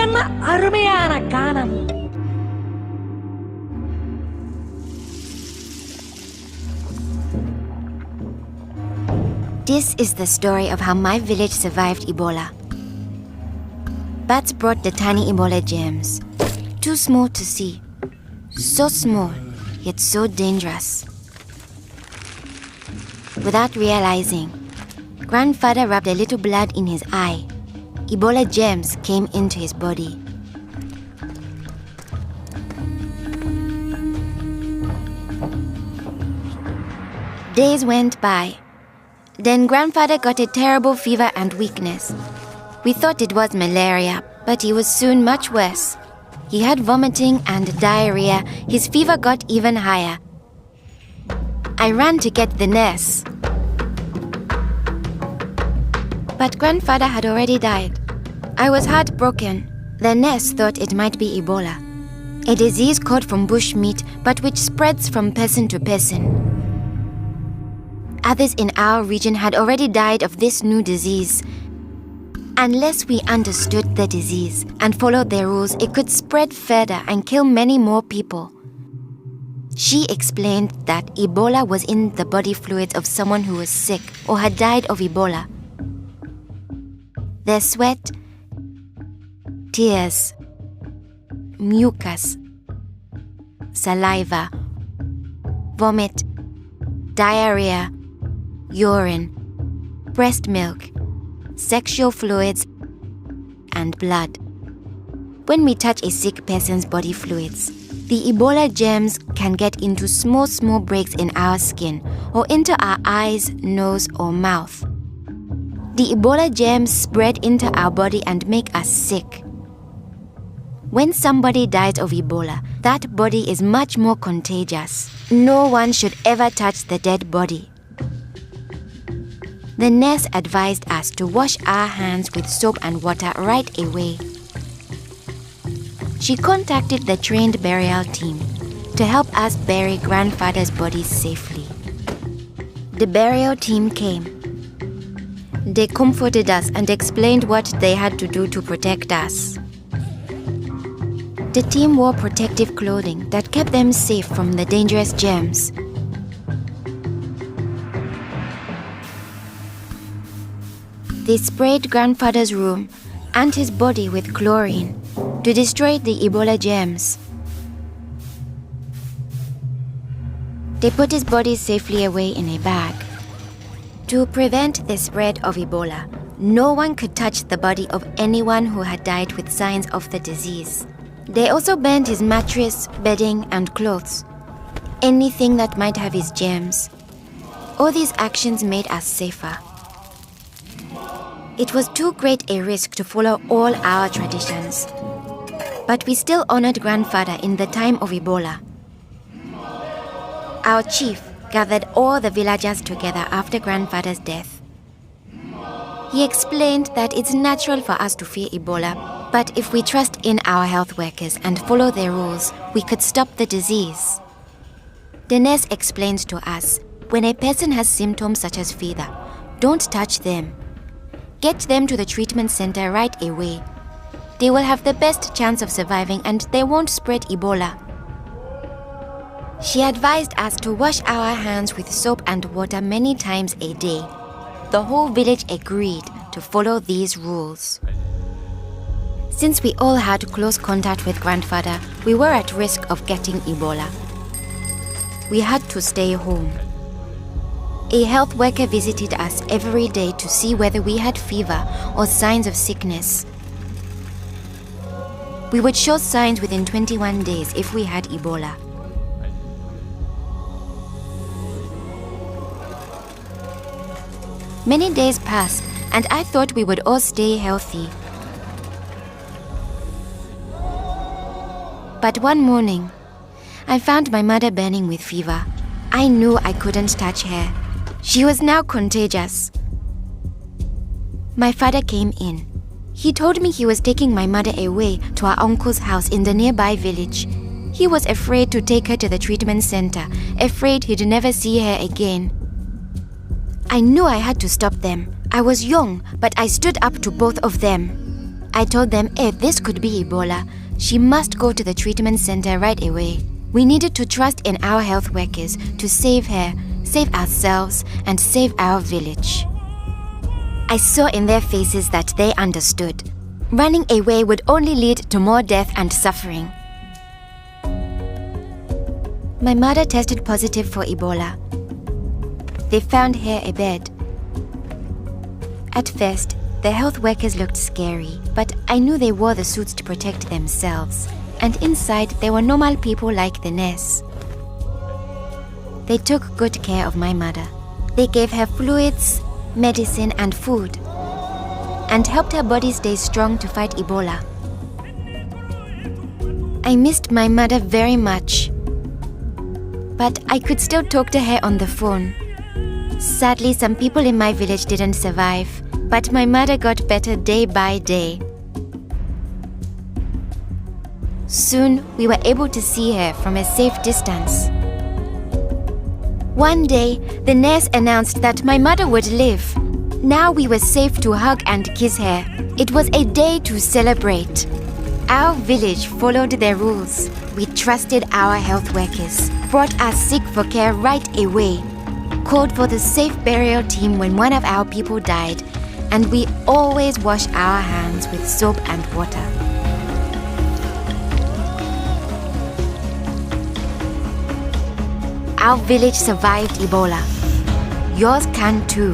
என்ன அருமையான கானம். This is the story of how my village survived Ebola. Bats brought the tiny Ebola germs. Too small to see. So small, yet so dangerous. Without realizing, Grandfather rubbed a little blood in his eye. Ebola germs came into his body. Days went by. Then Grandfather got a terrible fever and weakness. We thought it was malaria, but he was soon much worse. He had vomiting and diarrhea. His fever got even higher. I ran to get the nurse. But Grandfather had already died. I was heartbroken. The nurse thought it might be Ebola, a disease caught from bush meat, but which spreads from person to person. Others in our region had already died of this new disease. Unless we understood the disease and followed their rules, it could spread further and kill many more people. She explained that Ebola was in the body fluids of someone who was sick or had died of Ebola. Their sweat, tears, mucus, saliva, vomit, diarrhea, urine, breast milk, sexual fluids, and blood. When we touch a sick person's body fluids, the Ebola germs can get into small breaks in our skin or into our eyes, nose, or mouth. The Ebola germs spread into our body and make us sick. When somebody dies of Ebola, that body is much more contagious. No one should ever touch the dead body. The nurse advised us to wash our hands with soap and water right away. She contacted the trained burial team to help us bury Grandfather's body safely. The burial team came. They comforted us and explained what they had to do to protect us. The team wore protective clothing that kept them safe from the dangerous germs. They sprayed Grandfather's room and his body with chlorine to destroy the Ebola germs. They put his body safely away in a bag. To prevent the spread of Ebola, no one could touch the body of anyone who had died with signs of the disease. They also burned his mattress, bedding, and clothes, anything that might have his germs. All these actions made us safer. It was too great a risk to follow all our traditions, but we still honored Grandfather in the time of Ebola. Our chief gathered all the villagers together after Grandfather's death. He explained that it's natural for us to fear Ebola, but if we trust in our health workers and follow their rules, we could stop the disease. The nurse explains to us, when a person has symptoms such as fever, don't touch them. Get them to the treatment center right away. They will have the best chance of surviving and they won't spread Ebola. She advised us to wash our hands with soap and water many times a day. The whole village agreed to follow these rules. Since we all had close contact with Grandfather, we were at risk of getting Ebola. We had to stay home. A health worker visited us every day to see whether we had fever or signs of sickness. We would show signs within 21 days if we had Ebola. Many days passed, and I thought we would all stay healthy. But one morning, I found my mother burning with fever. I knew I couldn't touch her. She was now contagious. My father came in. He told me he was taking my mother away to our uncle's house in the nearby village. He was afraid to take her to the treatment center, afraid he'd never see her again. I knew I had to stop them. I was young, but I stood up to both of them. I told them if this could be Ebola, she must go to the treatment center right away. We needed to trust in our health workers to save her, save ourselves, and save our village. I saw in their faces that they understood. Running away would only lead to more death and suffering. My mother tested positive for Ebola. They found her a bed. At first, the health workers looked scary, but I knew they wore the suits to protect themselves. And inside, there were normal people like the nurse. They took good care of my mother. They gave her fluids, medicine, and food, and helped her body stay strong to fight Ebola. I missed my mother very much, but I could still talk to her on the phone. Sadly, some people in my village didn't survive, but my mother got better day by day. Soon, we were able to see her from a safe distance. One day, the nurse announced that my mother would live. Now we were safe to hug and kiss her. It was a day to celebrate. Our village followed the rules. We trusted our health workers, brought our sick for care right away, called for the safe burial team when one of our people died, and we always wash our hands with soap and water. Our village survived Ebola. Yours can too.